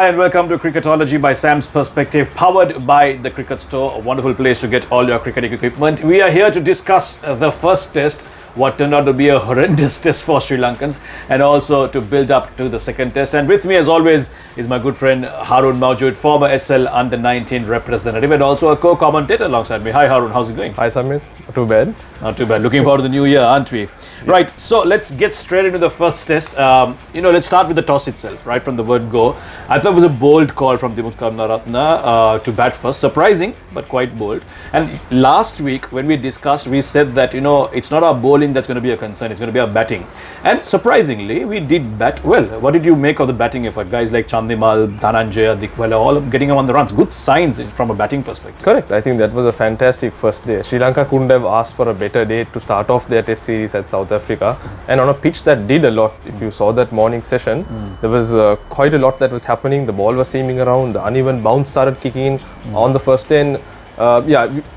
Hi and welcome to Cricketology by Sam's Perspective, powered by the Cricket Store, a wonderful place to get all your cricketing equipment. We are here to discuss the first test, what turned out to be a horrendous test for Sri Lankans, and also to build up to the second test. And with me, as always, is my good friend Harun Mawjood, former SL Under-19 representative and also a co-commentator alongside me. Hi Harun, how's it going? Hi Samir, not too bad. Not too bad. Looking forward to the new year, aren't we? Yes. Right, so let's get straight into the first test. Let's start with the toss itself, right from the word go. I thought it was a bold call from Dimuth Karunaratne to bat first. Surprising, but quite bold. And last week, when we discussed, we said that, it's not our bowling that's going to be a concern, it's going to be our batting. And surprisingly, we did bat well. What did you make of the batting effort? Guys like Chandimal, Dhananjaya, Dickwella, all getting on the runs. Good signs from a batting perspective. Correct. I think that was a fantastic first day. Sri Lanka couldn't have asked for a better day to start off their test series at South Africa. And on a pitch that did a lot. If you saw that morning session, there was quite a lot that was happening. The ball was seaming around. The uneven bounce started kicking in on the first day. And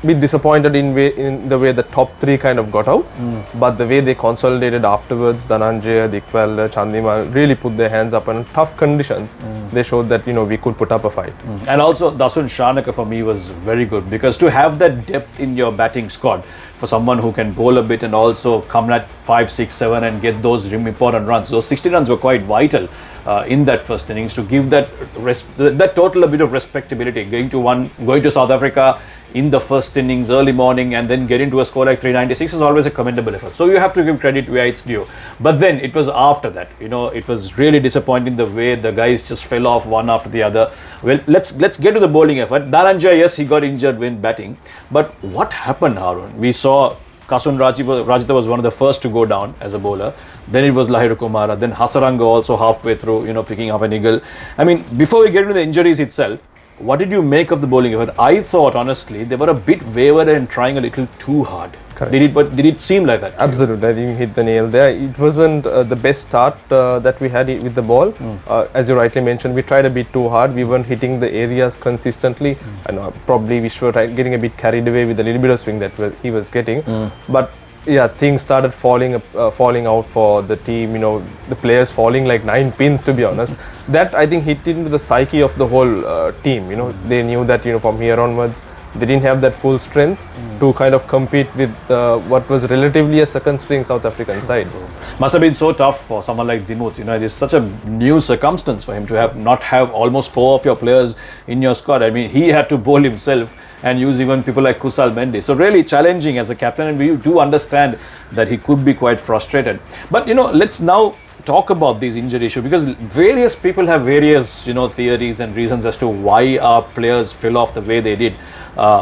bit disappointed in the way the top three kind of got out, but the way they consolidated afterwards, Dhananjaya, Dickwella, Chandimal really put their hands up, and in tough conditions they showed that we could put up a fight. And also Dasun Shanaka for me was very good, because to have that depth in your batting squad for someone who can bowl a bit and also come at 5, 6, 7 and get those important runs, those 60 runs were quite vital in that first innings to give that total a bit of respectability. Going to South Africa in the first innings early morning and then get into a score like 396 is always a commendable effort. So you have to give credit where it's due. But then it was after that, it was really disappointing the way the guys just fell off one after the other. Well, let's get to the bowling effort. Dhananjaya, yes, he got injured when batting, but what happened, Harun? We saw Kasun Rajitha was one of the first to go down as a bowler. Then it was Lahiru Kumara. Then Hasaranga also halfway through, picking up an eagle. I mean, before we get into the injuries itself, what did you make of the bowling effort? I thought, honestly, they were a bit wayward and trying a little too hard. Correct. Did it seem like that? Absolutely, I think you hit the nail there. It wasn't the best start that we had with the ball. As you rightly mentioned, we tried a bit too hard. We weren't hitting the areas consistently, and probably we were getting a bit carried away with a little bit of swing that he was getting. But yeah, things started falling out for the team. The players falling like 9 pins, to be honest. That I think hit into the psyche of the whole team. They knew that from here onwards they didn't have that full strength to kind of compete with what was relatively a second string South African side. Must have been so tough for someone like Dimuth. It is such a new circumstance for him to not have almost 4 of your players in your squad. I mean, he had to bowl himself and use even people like Kusal Mendis. So really challenging as a captain, and we do understand that he could be quite frustrated. But let's now talk about these injury issue, because various people have various theories and reasons as to why our players fell off the way they did.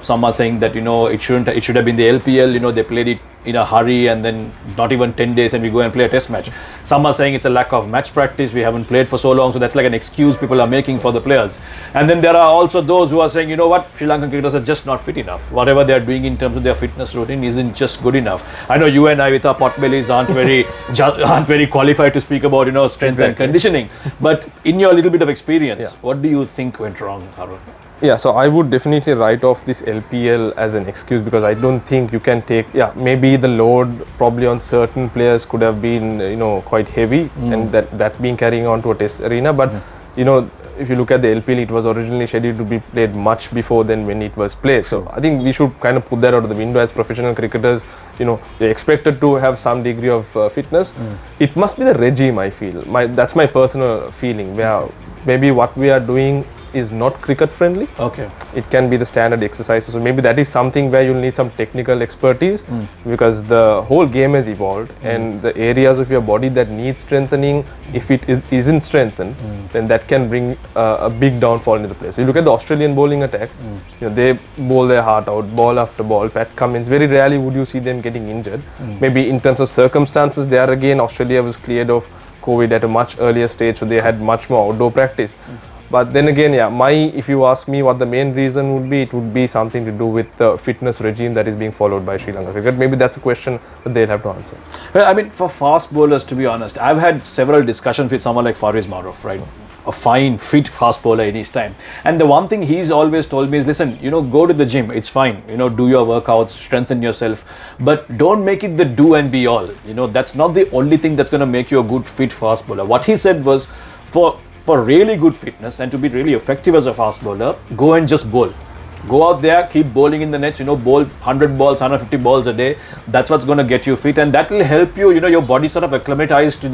Some are saying that it should have been the LPL. They played it in a hurry and then not even 10 days and we go and play a test match. Some are saying it's a lack of match practice, we haven't played for so long, so that's like an excuse people are making for the players. And then there are also those who are saying, Sri Lankan cricketers are just not fit enough. Whatever they are doing in terms of their fitness routine isn't just good enough. I know you and I with our potbellies aren't very qualified to speak about strength and conditioning, but in your little bit of experience, what do you think went wrong, Harun? Yeah, so I would definitely write off this LPL as an excuse, because I don't think you can take, maybe the load probably on certain players could have been, quite heavy, and that being carrying on to a test arena. But, if you look at the LPL, it was originally scheduled to be played much before than when it was played. So I think we should kind of put that out of the window as professional cricketers. They're expected to have some degree of fitness. It must be the regime, I feel. That's my personal feeling, where maybe what we are doing is not cricket friendly. Okay. It can be the standard exercises. So maybe that is something where you'll need some technical expertise, because the whole game has evolved, and the areas of your body that need strengthening, if it isn't strengthened, then that can bring a big downfall into the play. So you look at the Australian bowling attack, they bowl their heart out, ball after ball. Pat Cummins, very rarely would you see them getting injured. Maybe in terms of circumstances, there again, Australia was cleared of COVID at a much earlier stage, so they had much more outdoor practice. But then again, if you ask me what the main reason would be, it would be something to do with the fitness regime that is being followed by Sri Lanka cricket. Maybe that's a question that they'll have to answer. Well, I mean, for fast bowlers, to be honest, I've had several discussions with someone like Faris Maruf, right? A fine, fit fast bowler in his time. And the one thing he's always told me is, listen, go to the gym, it's fine, do your workouts, strengthen yourself, but don't make it the do and be all. That's not the only thing that's going to make you a good, fit fast bowler. What he said was, for for really good fitness and to be really effective as a fast bowler, go and just bowl. Go out there, keep bowling in the nets, bowl 100 balls, 150 balls a day. That's what's going to get you fit, and that will help you, your body sort of acclimatize to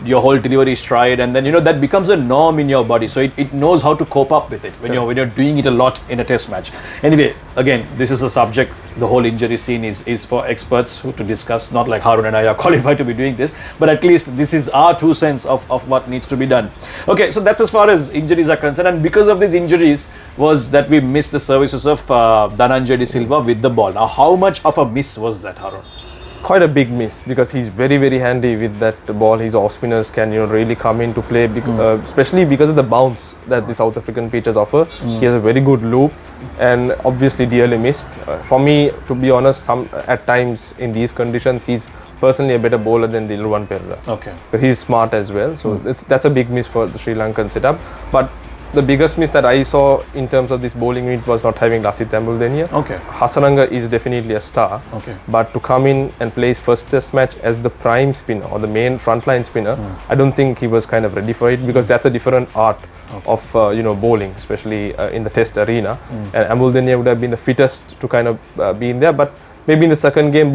your whole delivery stride, and then, that becomes a norm in your body. So it knows how to cope up with it when you're doing it a lot in a test match. Anyway, again, this is a subject, the whole injury scene is for experts to discuss, not like Harun and I are qualified to be doing this, but at least this is our 2 cents of what needs to be done. Okay, so that's as far as injuries are concerned, and because of these injuries was that we missed the services of Dhananjay De Silva with the ball. Now, how much of a miss was that, Harun? Quite a big miss, because he's very, very handy with that ball. His off spinners can really come into play, especially because of the bounce that the South African pitches offer. He has a very good loop, and obviously dearly missed. For me, to be honest, at times in these conditions, he's personally a better bowler than Dilruwan Perera. Okay. But he's smart as well, so that's a big miss for the Sri Lankan setup. But the biggest miss that I saw in terms of this bowling unit was not having Lasith Ambulideniya. Okay. Hasaranga is definitely a star. Okay. But to come in and play his first test match as the prime spinner or the main frontline spinner, I don't think he was kind of ready for it, because that's a different art of bowling, especially in the test arena. And Ambulideniya would have been the fittest to kind of be in there. But maybe in the second game,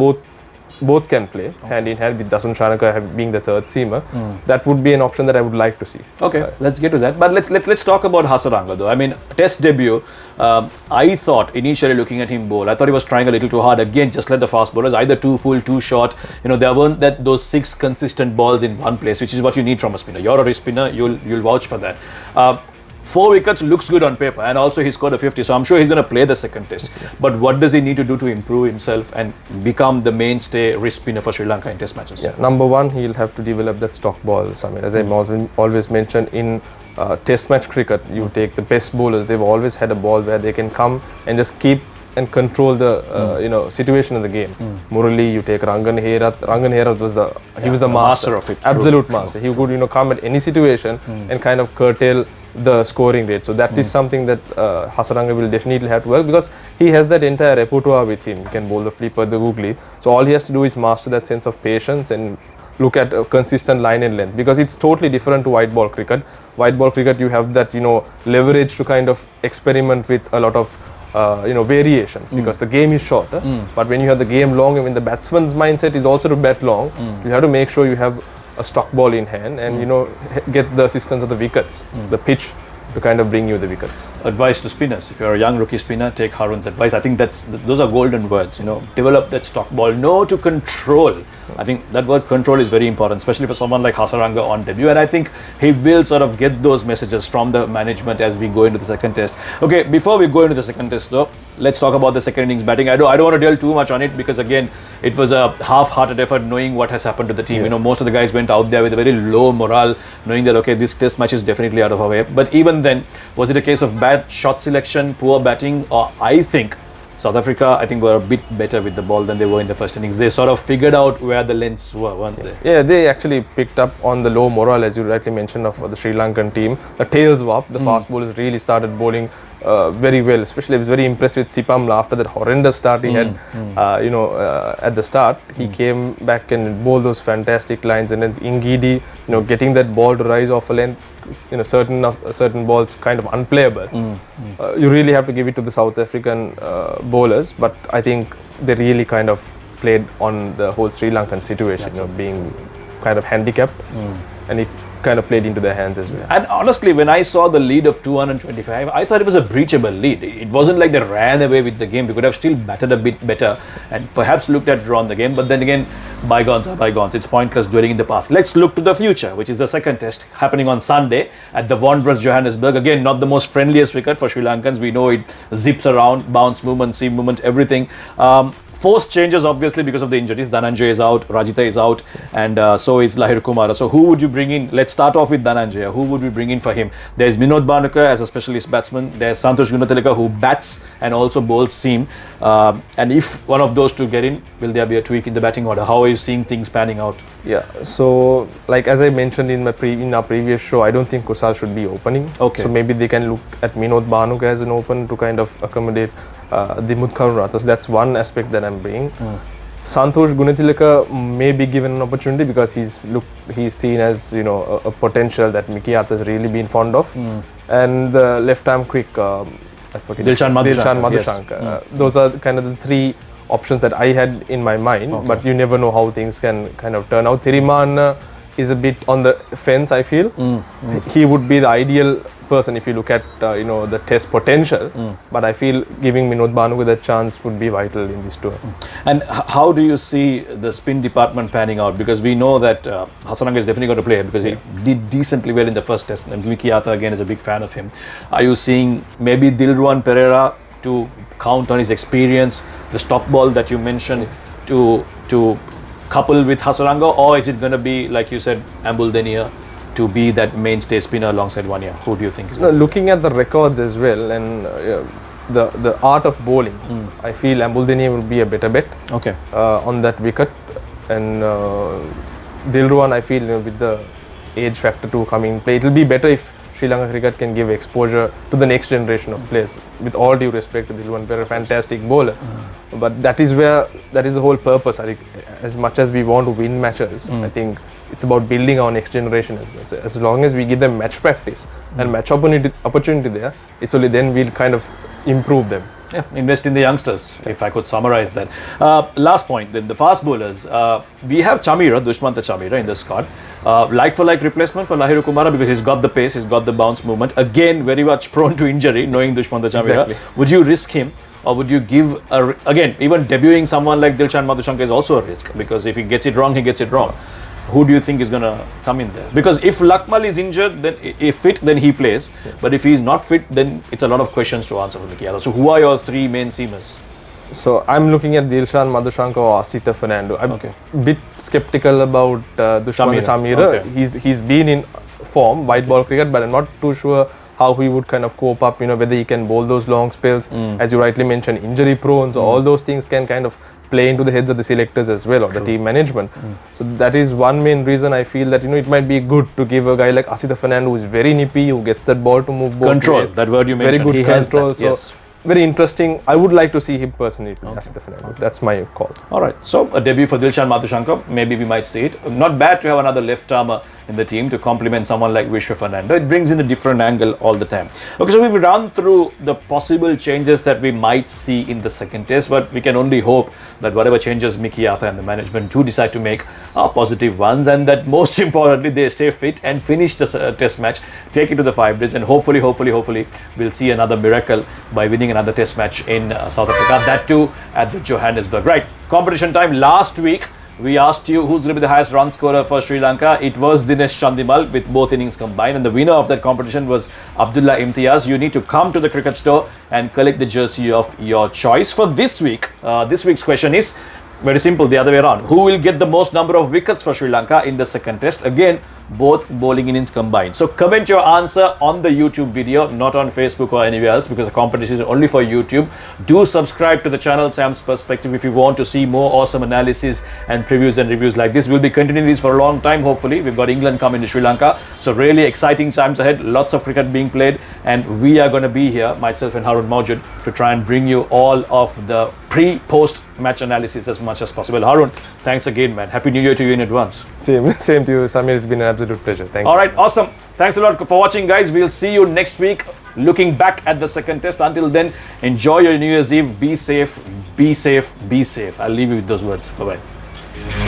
both can play hand in hand with Dasun Shanaka being the third seamer. That would be an option that I would like to see. Okay, let's get to that. But let's talk about Hasaranga though. I mean, test debut. I thought initially looking at him bowl, I thought he was trying a little too hard. Again, just like the fast bowlers, either too full, too short. There weren't those 6 consistent balls in one place, which is what you need from a spinner. You're a wrist spinner. You'll vouch for that. 4 wickets looks good on paper, and also he scored a 50, so I'm sure he's going to play the second test. But what does he need to do to improve himself and become the mainstay wrist spinner for Sri Lanka in test matches? Yeah, number one, he'll have to develop that stock ball, Samir. As I always mentioned, in test match cricket, you take the best bowlers, they've always had a ball where they can come and just keep and control the situation in the game. Murali, you take Rangan Herath. Rangan Herath was the master of it. Absolute master. He could come at any situation and kind of curtail the scoring rate. So that is something that Hasaranga will definitely have to work, because he has that entire repertoire with him. He can bowl the flipper, the googly. So all he has to do is master that sense of patience and look at a consistent line and length, because it's totally different to white ball cricket. White ball cricket, you have that leverage to kind of experiment with a lot of variations, because the game is shorter. But when you have the game long, and when the batsman's mindset is also to bat long, you have to make sure you have a stock ball in hand and get the assistance of the wickets, the pitch, to kind of bring you the wickets. Advice to spinners: if you're a young rookie spinner, take Harun's advice. I think those are golden words. Develop that stock ball, know to control. I think that word control is very important, especially for someone like Hasaranga on debut, and I think he will sort of get those messages from the management as we go into the second test. Okay, before we go into the second test though, let's talk about the second innings batting. I don't want to dwell too much on it, because again, it was a half-hearted effort knowing what has happened to the team. Most of the guys went out there with a very low morale, knowing that okay, this test match is definitely out of our way. But even then, was it a case of bad shot selection, poor batting, or I think South Africa, were a bit better with the ball than they were in the first innings. They sort of figured out where the lengths were, weren't they? Yeah, they actually picked up on the low morale, as you rightly mentioned, of the Sri Lankan team. The tails were up. The fast bowlers really started bowling very well. Especially, I was very impressed with Sipamla after that horrendous start he had. At the start, he came back and bowled those fantastic lines. And then Ngidi, getting that ball to rise off a length, certain balls kind of unplayable. You really have to give it to the South African bowlers, but I think they really kind of played on the whole Sri Lankan situation, being kind of handicapped, and it kind of played into their hands as well. And honestly, when I saw the lead of 225, I thought it was a breachable lead. It wasn't like they ran away with the game. We could have still batted a bit better and perhaps looked at drawn the game. But then again, bygones are bygones. It's pointless dwelling in the past. Let's look to the future, which is the second test happening on Sunday at the Wanderers Johannesburg. Again, not the most friendliest wicket for Sri Lankans. We know it zips around, bounce movement, seam movement, everything. Forced changes obviously because of the injuries. Dhananjay is out, Rajitha is out, and so is Lahir Kumara. So who would you bring in? Let's start off with Dhananjay. Who would we bring in for him? There's Minod Bhanukar as a specialist batsman. There's Santosh Gunatilaka, who bats and also bowls seam. And if one of those two get in, will there be a tweak in the batting order? How are you seeing things panning out? Yeah, so like as I mentioned in our previous show, I don't think Kusal should be opening. Okay. So maybe they can look at Minod Bhanukar as an open to kind of accommodate the Mutkaran Rathos. That's one aspect that I'm bringing. Santosh Gunatilaka may be given an opportunity because he's seen as a potential that Mickey Arthur has really been fond of, and the left arm quick I forget Dilshan Madhushankar. Yes. Those are kind of the three options that I had in my mind, but you never know how things can kind of turn out. Thiriman is a bit on the fence, I feel. He would be the ideal person if you look at the test potential, but I feel giving Minod Banu with a chance would be vital in this tour. And how do you see the spin department panning out? Because we know that Hasaranga is definitely going to play because he did decently well in the first test, and Mickey Arthur again is a big fan of him. Are you seeing maybe Dilruwan Pereira to count on his experience, the stop ball that you mentioned, to couple with Hasaranga, or is it going to be, like you said, Ambul Denia to be that mainstay spinner alongside Vanya? Who do you think is going to looking at the records as well and the art of bowling, I feel Ambul Denia will be a better bet on that wicket, and Dilruwan, I feel with the age factor to come in play, it will be better if Sri Lanka cricket can give exposure to the next generation of players. With all due respect to Dilruwan Pereira, fantastic bowler, but that is the whole purpose. I think as much as we want to win matches, I think it's about building our next generation as well. So as long as we give them match practice and match opportunity there, it's only then we'll kind of improve them. Yeah, invest in the youngsters, if I could summarize that. Last point, then the fast bowlers. We have Chamira, Dushmantha Chamira in the squad. Like for like replacement for Lahiru Kumara because he's got the pace, he's got the bounce movement. Again, very much prone to injury, knowing Dushmantha Chamira. Exactly. Would you risk him, or would you give again, even debuting someone like Dilshan Madhushankar is also a risk, because if he gets it wrong, he gets it wrong. Who do you think is going to come in there? Because if Lakmal is injured, then if fit, then he plays. But if he's not fit, then it's a lot of questions to answer for Mickey Arthur. So who are your three main seamers? So I'm looking at Dilshan Madhushankar or Asita Fernando. I'm a bit skeptical about Dushmantha Chamira. He's been in form, white ball cricket, but I'm not too sure how he would kind of cope up, whether he can bowl those long spells. As you rightly mentioned, injury prone, so all those things can kind of play into the heads of the selectors as well, or the team management. So that is one main reason I feel that it might be good to give a guy like Asita Fernando, who is very nippy, who gets that ball to move both Control, ways. that word you mentioned. Very good control. That, yes. So very interesting. I would like to see him personally, Asita Fernando. That's my call. All right. So a debut for Dilshan Madhushankar. Maybe we might see it. Not bad to have another left armer in the team to complement someone like Vishwa Fernando. It brings in a different angle all the time. Okay, so we've run through the possible changes that we might see in the second test, but we can only hope that whatever changes Mickey Arthur and the management do decide to make are positive ones, and that most importantly they stay fit and finish the test match, take it to the 5 days, and hopefully we'll see another miracle by winning another test match in South Africa, that too at the Johannesburg. Right, competition time. Last week we asked you who's going to be the highest run scorer for Sri Lanka. It was Dinesh Chandimal with both innings combined, and the winner of that competition was Abdullah Imtiaz. You need to come to the cricket store and collect the jersey of your choice. For this week, this week's question is very simple, the other way around. Who will get the most number of wickets for Sri Lanka in the second test? Again, both bowling innings combined. So comment your answer on the YouTube video, not on Facebook or anywhere else, because the competition is only for YouTube. Do subscribe to the channel Sam's Perspective if you want to see more awesome analysis and previews and reviews like this. We'll be continuing these for a long time, hopefully. We've got England coming to Sri Lanka, so really exciting times ahead. Lots of cricket being played, and we are going to be here, myself and Harun Mawjud, to try and bring you all of the pre-post match analysis as much as possible. Harun, thanks again, man. Happy New Year to you in advance. Same to you, Samir. It's been an absolute pleasure. Thank you. All right, awesome. Thanks a lot for watching, guys. We'll see you next week, looking back at the second test. Until then, enjoy your New Year's Eve. Be safe, be safe, be safe. I'll leave you with those words. Bye-bye.